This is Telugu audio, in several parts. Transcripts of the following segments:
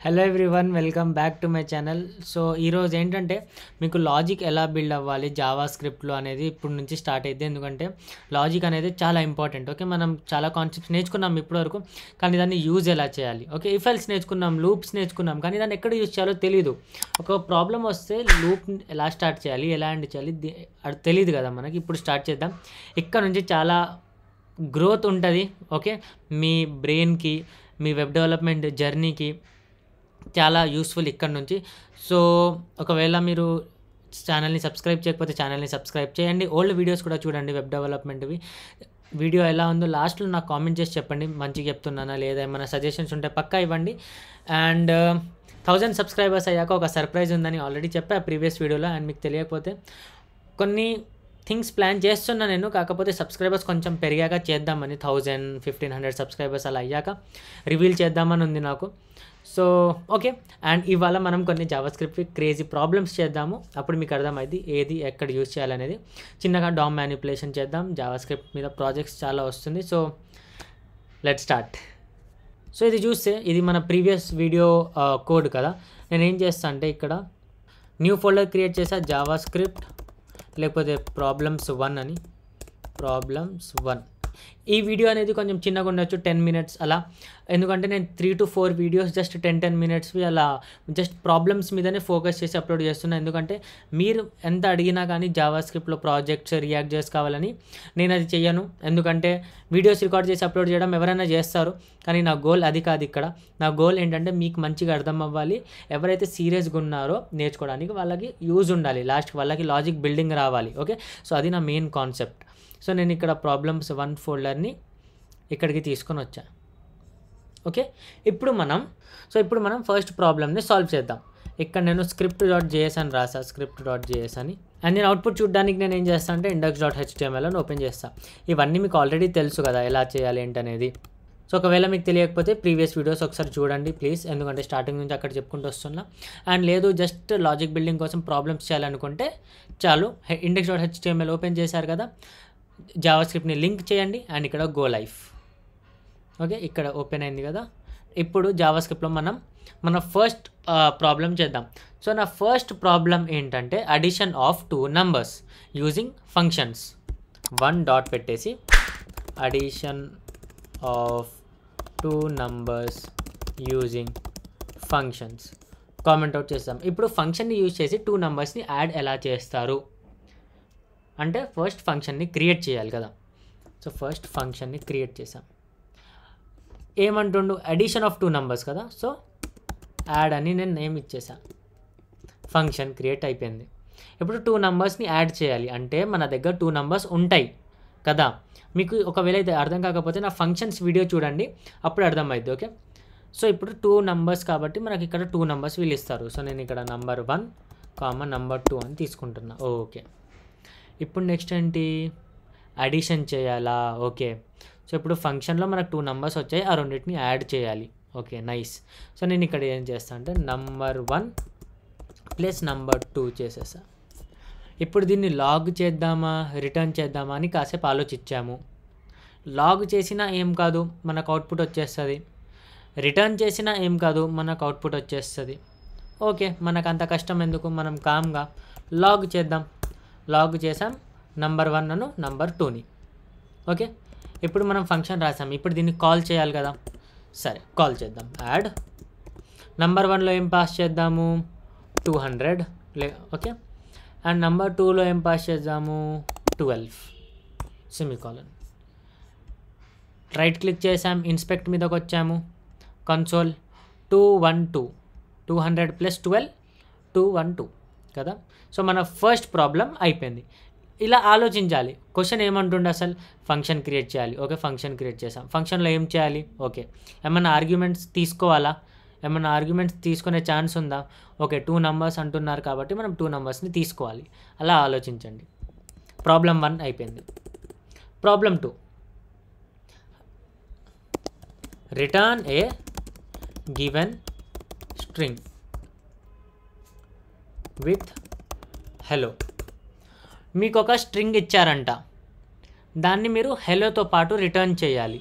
Hello everyone, welcome back to my channel. So ఈరోజు ఏంటంటే మీకు లాజిక్ ఎలా బిల్డ్ అవ్వాలి జావా స్క్రిప్ట్లో అనేది ఇప్పుడు నుంచి స్టార్ట్ అయ్యింది. ఎందుకంటే లాజిక్ అనేది చాలా ఇంపార్టెంట్. ఓకే, మనం చాలా కాన్సెప్ట్స్ నేర్చుకున్నాం ఇప్పటివరకు, కానీ దాన్ని యూజ్ ఎలా చేయాలి. ఓకే, ఇఫ్ ఎల్స్ నేర్చుకున్నాం, లూప్స్ నేర్చుకున్నాం, కానీ దాన్ని ఎక్కడ యూజ్ చేయాలో తెలియదు. ఒక ప్రాబ్లం వస్తే లూప్ ఎలా స్టార్ట్ చేయాలి, ఎలా ఎండ్ చేయాలి అది తెలియదు కదా మనకి. ఇప్పుడు స్టార్ట్ చేద్దాం. ఇక్కడ నుంచి చాలా గ్రోత్ ఉంటుంది. ఓకే, మీ బ్రెయిన్కి, మీ వెబ్ డెవలప్మెంట్ జర్నీకి చాలా యూస్ఫుల్ ఇక్కడ నుంచి. సో ఒకవేళ మీరు ఛానల్ని సబ్స్క్రైబ్ చేయకపోతే ఛానల్ని సబ్స్క్రైబ్ చేయండి. ఓల్డ్ వీడియోస్ కూడా చూడండి వెబ్ డెవలప్మెంట్వి. వీడియో ఎలా ఉందో లాస్ట్లో నాకు కామెంట్ చేసి చెప్పండి, మంచిగా చెప్తున్నానా లేదా, ఏమైనా సజెషన్స్ ఉంటే పక్కా ఇవ్వండి. అండ్ 1000 సబ్స్క్రైబర్స్ అయ్యాక ఒక సర్ప్రైజ్ ఉందని ఆల్రెడీ చెప్పా ప్రీవియస్ వీడియోలో. అండ్ మీకు తెలియకపోతే కొన్ని థింగ్స్ ప్లాన్ చేస్తున్నా నేను, కాకపోతే సబ్స్క్రైబర్స్ కొంచెం పెరిగాక చేద్దామని, 1000-1500 సబ్స్క్రైబర్స్ అలా అయ్యాక రివీల్ చేద్దామని ఉంది నాకు. సో ఓకే, అండ్ ఇవాళ మనం కొన్ని జావా స్క్రిప్ట్ క్రేజీ ప్రాబ్లమ్స్ చేద్దాము. అప్పుడు మీకు అర్థమైంది ఏది ఎక్కడ యూజ్ చేయాలనేది. చిన్నగా డామ్ మ్యానిపులేషన్ చేద్దాం. జావా స్క్రిప్ట్ మీద ప్రాజెక్ట్స్ చాలా వస్తుంది. So let start. సో ఇది చూస్తే ఇది మన ప్రీవియస్ వీడియో కోడ్ కదా. నేను ఏం చేస్తా అంటే ఇక్కడ న్యూ ఫోల్డర్ క్రియేట్ చేసా, జావా స్క్రిప్ట్ లేకపోతే ప్రాబ్లమ్స్1 అని. ప్రాబ్లమ్స్1 ఈ వీడియో అనేది కొంచెం చిన్నగా ఉండొచ్చు, 10 మినిట్స్ అలా. ఎందుకంటే నేను 3 to 4 వీడియోస్ జస్ట్ 10 మినిట్స్వి అలా జస్ట్ ప్రాబ్లమ్స్ మీదనే ఫోకస్ చేసి అప్లోడ్ చేస్తున్నాను. ఎందుకంటే మీరు ఎంత అడిగినా కానీ జావా స్క్రిప్ట్లో ప్రాజెక్ట్స్, రియాక్ట్ చేసి కావాలని నేను అది చెయ్యను. ఎందుకంటే వీడియోస్ రికార్డ్ చేసి అప్లోడ్ చేయడం ఎవరైనా చేస్తారు, కానీ నా గోల్ అది కాదు. ఇక్కడ నా గోల్ ఏంటంటే మీకు మంచిగా అర్థం అవ్వాలి. ఎవరైతే సీరియస్గా ఉన్నారో నేర్చుకోవడానికి వాళ్ళకి యూజ్ ఉండాలి, లాస్ట్కి వాళ్ళకి లాజిక్ బిల్డింగ్ రావాలి. ఓకే, సో అది నా మెయిన్ కాన్సెప్ట్. సో నేను ఇక్కడ ప్రాబ్లమ్స్1 ఫోల్డర్ని ఇక్కడికి తీసుకొని వచ్చా. ఓకే, ఇప్పుడు మనం ఫస్ట్ ప్రాబ్లమ్ని సాల్వ్ చేద్దాం. ఇక్కడ నేను script.js అని రాసా, script.js అని. అండ్ నేను అవుట్పుట్ చూడడానికి నేను ఏం చేస్తాను అంటే index.html అని ఓపెన్ చేస్తాను. ఇవన్నీ మీకు ఆల్రెడీ తెలుసు కదా ఎలా చేయాలి ఏంటనేది. సో ఒకవేళ మీకు తెలియకపోతే ప్రీవియస్ వీడియోస్ ఒకసారి చూడండి ప్లీజ్, ఎందుకంటే స్టార్టింగ్ నుంచి అక్కడ చెప్పుకుంటూ వస్తున్నా. అండ్ లేదు జస్ట్ లాజిక్ బిల్డింగ్ కోసం ప్రాబ్లమ్స్ చేయాలనుకుంటే చాలు, index.html ఓపెన్ చేశారు కదా, జావా స్క్రిప్ట్ని లింక్ చేయండి అండ్ ఇక్కడ గో లైవ్. ఓకే, ఇక్కడ ఓపెన్ అయింది కదా. ఇప్పుడు జావా స్క్రిప్ట్లో మన ఫస్ట్ ప్రాబ్లం చేద్దాం. సో నా ఫస్ట్ ప్రాబ్లం ఏంటంటే addition of 2 numbers using functions. 1 dot పెట్టేసి addition of 2 numbers using functions comment out చేస్తాం. ఇప్పుడు ఫంక్షన్ని యూజ్ చేసి 2 numbers యాడ్ ఎలా చేస్తారు అంటే ఫస్ట్ ఫంక్షన్ని క్రియేట్ చేయాలి కదా. సో ఫస్ట్ ఫంక్షన్ని క్రియేట్ చేసాం. ఏమంటుండు, అడిషన్ ఆఫ్ 2 numbers కదా. సో యాడ్ అని నేను నేమ్ ఇచ్చేసా, ఫంక్షన్ క్రియేట్ అయిపోయింది. ఇప్పుడు 2 numbers యాడ్ చేయాలి అంటే మన దగ్గర 2 numbers ఉంటాయి కదా. మీకు ఒకవేళ ఇది అర్థం కాకపోతే నా ఫంక్షన్స్ వీడియో చూడండి, అప్పుడు అర్థమైంది. ఓకే, సో ఇప్పుడు 2 numbers కాబట్టి మనకి ఇక్కడ 2 numbers వీళ్ళు ఇస్తారు. సో నేను ఇక్కడ number1, number2 అని తీసుకుంటున్నా. ఓకే, ఇప్పుడు నెక్స్ట్ ఏంటి, అడిషన్ చేయాలా. ఓకే, సో ఇప్పుడు ఫంక్షన్లో మనకు 2 numbers వచ్చాయి, ఆ రెండింటిని యాడ్ చేయాలి. Okay nice. సో నేను ఇక్కడ ఏం చేస్తాను అంటే number1 ప్లస్ number2 చేసేసా. ఇప్పుడు దీన్ని లాగ్ చేద్దామా రిటర్న్ చేద్దామా అని కాసేపు ఆలోచించాము. లాగ్ చేసినా ఏం కాదు, మనకు అవుట్పుట్ వచ్చేస్తుంది. రిటర్న్ చేసినా ఏం కాదు, మనకు అవుట్పుట్ వచ్చేస్తుంది. ఓకే, మనకు అంత కష్టం ఎందుకు, మనం కామ్గా లాగ్ చేద్దాం. లాగ్ చేసాం number1 number2ని. ఓకే, ఇప్పుడు మనం ఫంక్షన్ రాసాం. ఇప్పుడు దీన్ని కాల్ చేయాలి కదా. సరే కాల్ చేద్దాం. యాడ్ number1లో ఏం పాస్ చేద్దాము, 200 ఓకే. అండ్ number2లో ఏం పాస్ చేద్దాము, 12 సెమీకోలన్. రైట్ క్లిక్ చేసాం, ఇన్స్పెక్ట్ మీదకి వచ్చాము, కన్సోల్ 212 200 + 12 212 కదా. సో మన ఫస్ట్ ప్రాబ్లం అయిపోయింది. ఇలా ఆలోచించాలి. క్వశ్చన్ ఏమంటుండే అసలు, ఫంక్షన్ క్రియేట్ చేయాలి. ఓకే, ఫంక్షన్ క్రియేట్ చేసాం. ఫంక్షన్లో ఏం చేయాలి, ఓకే ఏమన్నా ఆర్గ్యుమెంట్స్ తీసుకోవాలా, ఏమన్నా ఆర్గ్యుమెంట్స్ తీసుకునే ఛాన్స్ ఉందా. ఓకే 2 numbers అంటున్నారు కాబట్టి మనం 2 numbersని తీసుకోవాలి. అలా ఆలోచించండి. ప్రాబ్లం 1 అయిపోయింది. Problem 2, return a given string with hello. మీకు ఒక స్ట్రింగ్ ఇచ్చారంట, దాన్ని మీరు హెలోతో పాటు రిటర్న్ చేయాలి.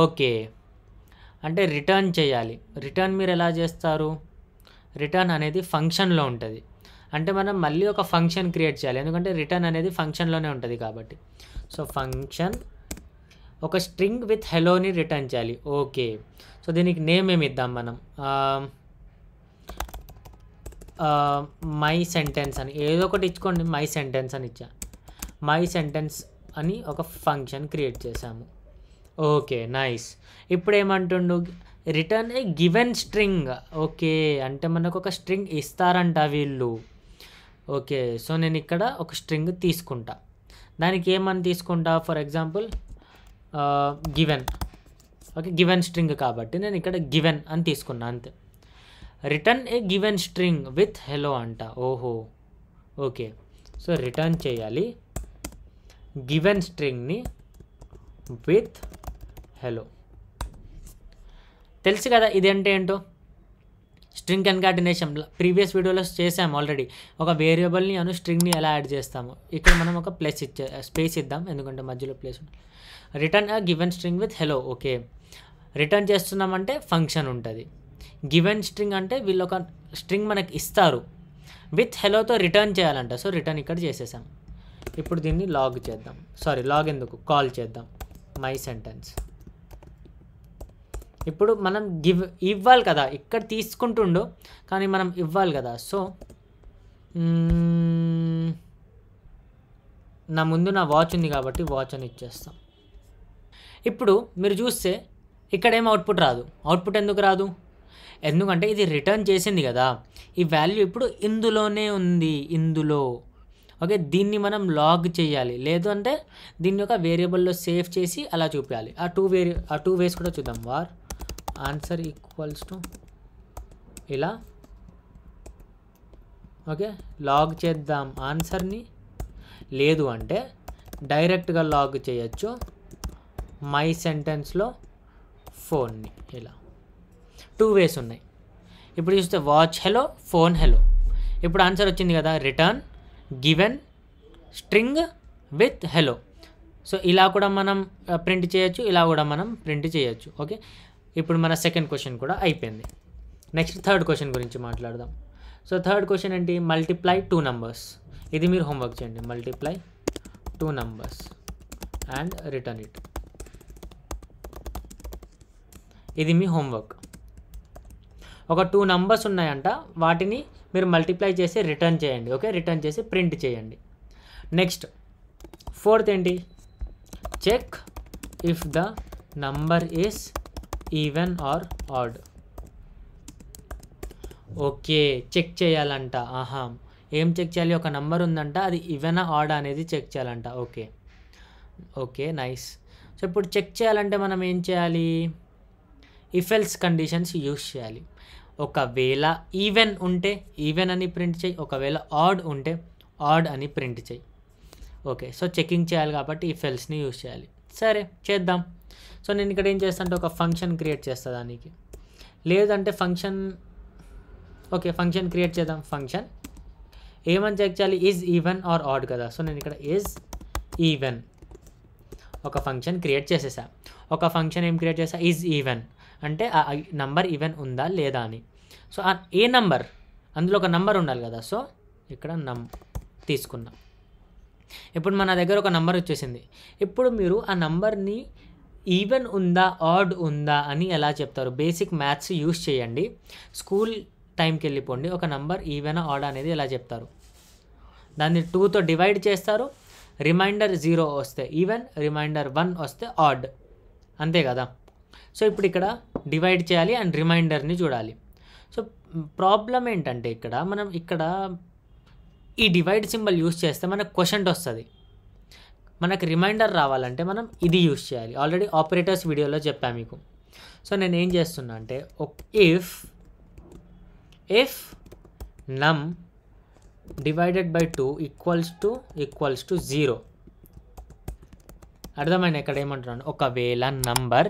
ఓకే, అంటే రిటర్న్ చేయాలి. రిటర్న్ మీరు ఎలా చేస్తారు? రిటర్న్ అనేది ఫంక్షన్లో ఉంటుంది. అంటే మనం మళ్ళీ ఒక ఫంక్షన్ క్రియేట్ చేయాలి, ఎందుకంటే రిటర్న్ అనేది ఫంక్షన్లోనే ఉంటుంది కాబట్టి. సో ఫంక్షన్ ఒక స్ట్రింగ్ విత్ హెలోని రిటర్న్ చేయాలి. ఓకే, సో దీనికి నేమ్ ఏమి ఇద్దాం మనం? మై సెంటెన్స్ అని ఏదో ఒకటి ఇచ్చుకోండి. మై సెంటెన్స్ అని ఇచ్చా. మై సెంటెన్స్ అని ఒక ఫంక్షన్ క్రియేట్ చేసాము. Okay, nice. ఇప్పుడు ఏమంటుండు? Return a given string. Okay, అంటే మనకు ఒక స్ట్రింగ్ ఇస్తారంట వీళ్ళు. ఓకే, సో నేను ఇక్కడ ఒక స్ట్రింగ్ తీసుకుంటా. దానికి ఏమని తీసుకుంటా? For example given. Okay, given string కాబట్టి నేను ఇక్కడ గివెన్ అని తీసుకున్నా అంతే. Return a given string with hello అంట. ఓహో, ఓకే. సో రిటర్న్ చేయాలి గివెన్ స్ట్రింగ్ని విత్ హెలో. తెలుసు కదా ఇది అంటే ఏంటో? స్ట్రింగ్ కన్కాటినేషన్ ప్రీవియస్ వీడియోలో చేసాము ఆల్రెడీ. ఒక వేరియబుల్ని స్ట్రింగ్ని ఎలా యాడ్ చేస్తాము. ఇక్కడ మనం ఒక స్పేస్ ఇద్దాం, ఎందుకంటే మధ్యలో ప్లేస్ ఉంది. Return a given string with hello. Okay, return చేస్తున్నామంటే ఫంక్షన్ ఉంటుంది. గివెన్ స్ట్రింగ్ అంటే వీళ్ళు ఒక స్ట్రింగ్ మనకి ఇస్తారు, విత్ హెలోతో రిటర్న్ చేయాలంట. సో రిటర్న్ ఇక్కడ చేసేసాం. ఇప్పుడు దీన్ని లాగ్ చేద్దాం. లాగ్ ఎందుకు, కాల్ చేద్దాం. My sentence. ఇప్పుడు మనం ఇవ్వాలి కదా, ఇక్కడ తీసుకుంటుండు కానీ మనం ఇవ్వాలి కదా. సో నా ముందు నా వాచ్ ఉంది కాబట్టి వాచ్ అని ఇచ్చేస్తాం. ఇప్పుడు మీరు చూస్తే ఇక్కడ ఏం అవుట్పుట్ రాదు. అవుట్పుట్ ఎందుకు రాదు? ఎందుకంటే ఇది రిటర్న్ చేసింది కదా, ఈ వాల్యూ ఇప్పుడు ఇందులోనే ఉంది, ఇందులో. ఓకే, దీన్ని మనం లాగ్ చేయాలి, లేదు అంటే దీన్ని ఒక వేరియబుల్లో సేవ్ చేసి అలా చూపించాలి. ఆ టూ వేస్ కూడా చూద్దాం. వార్ ఆన్సర్ ఈక్వల్స్ టు ఇలా. ఓకే, లాగ్ చేద్దాం ఆన్సర్ని. లేదు అంటే డైరెక్ట్గా లాగ్ చేయొచ్చు మై సెంటెన్స్లో ఫోన్ని. ఇలా టూ వేస్ ఉన్నాయి. ఇప్పుడు చూస్తే వాచ్ హెలో, ఫోన్ హెలో. ఇప్పుడు ఆన్సర్ వచ్చింది కదా, return given string with hello. So ఇలా కూడా మనం ప్రింట్ చేయొచ్చు, ఇలా కూడా మనం ప్రింట్ చేయొచ్చు. ఓకే, ఇప్పుడు మన సెకండ్ క్వశ్చన్ కూడా అయిపోయింది. నెక్స్ట్ థర్డ్ క్వశ్చన్ గురించి మాట్లాడదాం. సో థర్డ్ క్వశ్చన్ ఏంటి? Multiply 2 numbers. ఇది మీరు హోంవర్క్ చేయండి. Multiply 2 numbers and return it. ఇది మీ హోంవర్క్. ఒక 2 numbers ఉన్నాయంట, వాటిని మీరు మల్టిప్లై చేసి రిటర్న్ చేయండి. ఓకే, రిటర్న్ చేసి ప్రింట్ చేయండి. నెక్స్ట్ ఫోర్త్ ఏంటి? Check if the number is even or odd. Okay, check చేయాలంట. ఏం చెక్ చేయాలి? ఒక నంబర్ ఉందంట, అది ఈవెన్ ఆడ్ అనేది చెక్ చేయాలంట. Okay okay, nice. సో ఇప్పుడు చెక్ చేయాలంటే మనం ఏం చేయాలి? ఇఫ్ ఎల్స్ కండిషన్స్ యూస్ చేయాలి. ఒకవేళ ఈవెన్ ఉంటే ఈవెన్ అని ప్రింట్ చేయి, ఒకవేళ ఆడ్ ఉంటే ఆడ్ అని ప్రింట్ చేయి. ఓకే, సో చెకింగ్ చేయాలి కాబట్టి ఇఫ్ ఎల్స్ని యూస్ చేయాలి. సరే చేద్దాం. సో నేను ఇక్కడ ఏం చేస్తాను అంటే ఒక ఫంక్షన్ క్రియేట్ చేస్తా దానికి. లేదంటే ఫంక్షన్, ఓకే ఫంక్షన్ క్రియేట్ చేద్దాం. ఫంక్షన్ ఏమని చెక్ చేయాలి? ఈజ్ ఈవెన్ ఆర్ ఆడ్ కదా. సో నేను ఇక్కడ ఈజ్ ఈవెన్ ఒక ఫంక్షన్ క్రియేట్ చేసేసా. ఒక ఫంక్షన్ ఏం క్రియేట్ చేసా? ఈజ్ ఈవెన్ అంటే ఆ నంబర్ ఈవెన్ ఉందా లేదా అని. సో ఏ నంబర్, అందులో ఒక నంబర్ ఉండాలి కదా. సో ఇక్కడ తీసుకున్నాం. ఇప్పుడు మన దగ్గర ఒక నంబర్ వచ్చేసింది. ఇప్పుడు మీరు ఆ నంబర్ని ఈవెన్ ఉందా ఆడ్ ఉందా అని ఎలా చెప్తారు? బేసిక్ మ్యాథ్స్ యూస్ చేయండి. స్కూల్ టైంకి వెళ్ళిపోండి. ఒక నంబర్ ఈవెన్ ఆడ్ అనేది ఎలా చెప్తారు? దాన్ని 2తో డివైడ్ చేస్తారు. రిమైండర్ 0 వస్తే ఈవెన్, రిమైండర్ 1 వస్తే ఆడ్, అంతే కదా. సో ఇప్పుడు ఇక్కడ డివైడ్ చేయాలి అండ్ రిమైండర్ని చూడాలి. సో ప్రాబ్లం ఏంటంటే మనం ఇక్కడ ఈ డివైడ్ సింబల్ యూస్ చేస్తే మనకు క్వశ్చన్ వస్తుంది. మనకు రిమైండర్ రావాలంటే మనం ఇది యూస్ చేయాలి. ఆల్రెడీ ఆపరేటర్స్ వీడియోలో చెప్పాను మీకు. సో నేను ఏం చేస్తున్నా అంటే ఇఫ్ నమ్ డివైడెడ్ బై 2 ఈక్వల్స్ టు 0. అర్థమైంది ఇక్కడ ఏమంటున్నాను? ఒకవేళ నంబర్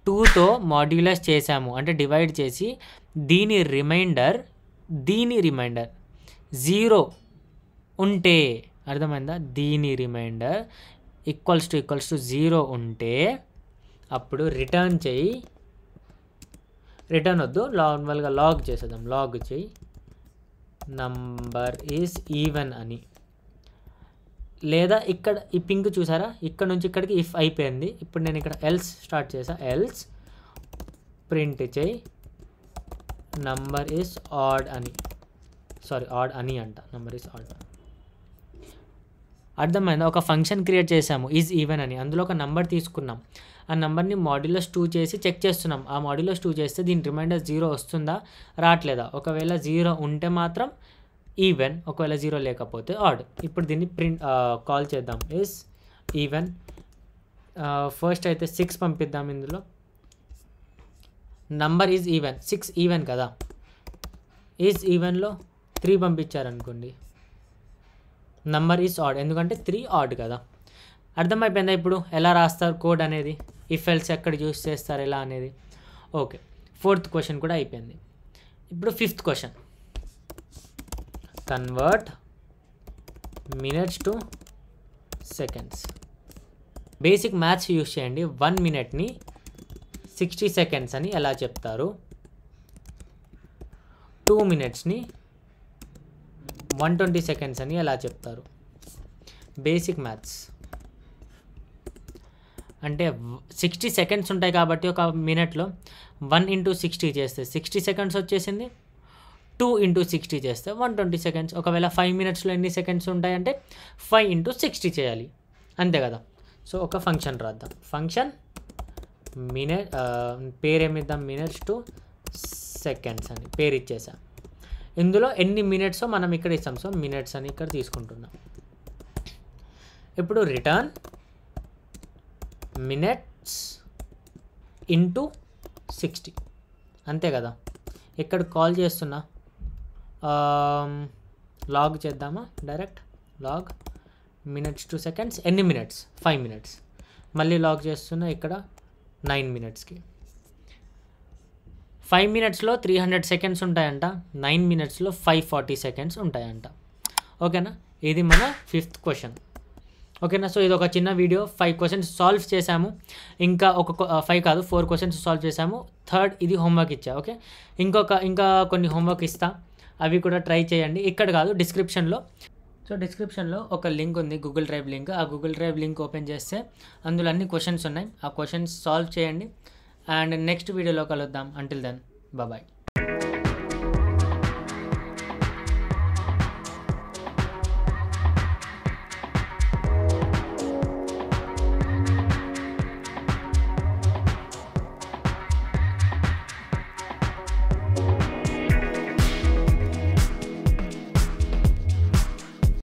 2తో మాడ్యులస్ చేసాము అంటే డివైడ్ చేసి దీని రిమైండర్ 0 ఉంటే, అర్థమైందా? దీని రిమైండర్ ఈక్వల్స్ టు 0 ఉంటే అప్పుడు రిటర్న్ చేయి రిటర్న్ వద్దు, నార్మల్గా లాగ్ చేసేద్దాం. లాగ్ చేయి నంబర్ ఈజ్ ఈవెన్ అని. లేదా ఇక్కడ ఈ పింక్ చూసారా, ఇక్కడ నుంచి ఇక్కడికి ఇఫ్ అయిపోయింది. ఇప్పుడు నేను ఇక్కడ ఎల్స్ స్టార్ట్ చేసా. ఎల్స్ ప్రింట్ చేయి నంబర్ ఈజ్ ఆడ్ అని. సారీ ఆడ్ అని అంట, నంబర్ ఈజ్ ఆడ్. అర్థమైందా? ఒక ఫంక్షన్ క్రియేట్ చేసాము ఈజ్ ఈవెన్ అని. అందులో ఒక నెంబర్ తీసుకున్నాం, ఆ నెంబర్ని మాడ్యులస్ 2 చేసి చెక్ చేస్తున్నాం. ఆ మాడ్యులస్ 2 చేస్తే దీని రిమైండర్ 0 వస్తుందా రావట్లేదా. ఒకవేళ 0 ఉంటే మాత్రం ఈవెన్, ఒకవేళ 0 లేకపోతే ఆడ్. ఇప్పుడు దీన్ని కాల్ చేద్దాం ఈజ్ ఈవెన్. ఫస్ట్ అయితే 6 పంపిద్దాం. ఇందులో నంబర్ ఈజ్ ఈవెన్, 6 ఈవెన్ కదా. ఈజ్ ఈవెన్లో 3 పంపించారనుకోండి, నంబర్ ఈజ్ ఆడ్, ఎందుకంటే 3 ఆడ్ కదా. అర్థమైపోయిందా ఇప్పుడు ఎలా రాస్తారు కోడ్ అనేది, ఇఫ్ ఎల్స్ ఎక్కడ యూస్ చేస్తారు ఎలా అనేది. ఓకే, 4th క్వశ్చన్ కూడా అయిపోయింది. ఇప్పుడు 5th question, convert minutes to seconds. Basic maths use చేయండి. 1 మినిట్ని 60 సెకండ్స్ అని ఎలా చెప్తారు, 2 మినిట్స్ని 120 సెకండ్స్ అని ఎలా చెప్తారు. బేసిక్ మ్యాథ్స్ అంటే 60 సెకండ్స్ ఉంటాయి కాబట్టి ఒక మినిట్లో 1 × 60 చేస్తే 60 సెకండ్స్ వచ్చేసింది. 2 × 60 చేస్తే 120 సెకండ్స్. ఒకవేళ 5 మినిట్స్లో ఎన్ని సెకండ్స్ ఉంటాయంటే 5 × 60 చేయాలి, అంతే కదా. సో ఒక ఫంక్షన్ రాద్దాం. ఫంక్షన్ మినిట్, పేరేమిద్దాం, మినిట్స్ టు సెకండ్స్ అని పేరు ఇచ్చేసాం. ఇందులో ఎన్ని మినిట్సో మనం ఇక్కడ ఇస్తాం. సో మినిట్స్ అని ఇక్కడ తీసుకుంటున్నాం. ఇప్పుడు రిటర్న్ మినిట్స్ ఇంటూ 60, అంతే కదా. ఇక్కడ కాల్ చేస్తున్నా, లాగ్ చేద్దామా direct. Log minutes to seconds, ఎన్ని మినిట్స్, 5 మినిట్స్. మళ్ళీ లాగ్ చేస్తున్నా ఇక్కడ 9 మినిట్స్కి. 5 మినిట్స్లో 300 సెకండ్స్ ఉంటాయంట, 9 మినిట్స్లో 540 సెకండ్స్ ఉంటాయంట. ఓకేనా, ఇది మన 5th క్వశ్చన్. ఓకేనా. సో ఇది ఒక చిన్న వీడియో. 5 క్వశ్చన్స్ సాల్వ్ చేశాము. ఇంకా 5 కాదు 4 క్వశ్చన్స్ సాల్వ్ చేశాము. 3rd ఇది హోంవర్క్ ఇచ్చా. ఓకే, ఇంకా కొన్ని హోంవర్క్ ఇస్తా, అవి కూడా ట్రై చేయండి. ఇక్కడ కాదు, డిస్క్రిప్షన్లో. సో డిస్క్రిప్షన్లో ఒక లింక్ ఉంది, గూగుల్ డ్రైవ్ లింక్. ఆ గూగుల్ డ్రైవ్ లింక్ ఓపెన్ చేస్తే అందులో అన్ని క్వశ్చన్స్ ఉన్నాయి. ఆ క్వశ్చన్స్ సాల్వ్ చేయండి. అండ్ నెక్స్ట్ వీడియోలో కలుద్దాం. Until then, bye.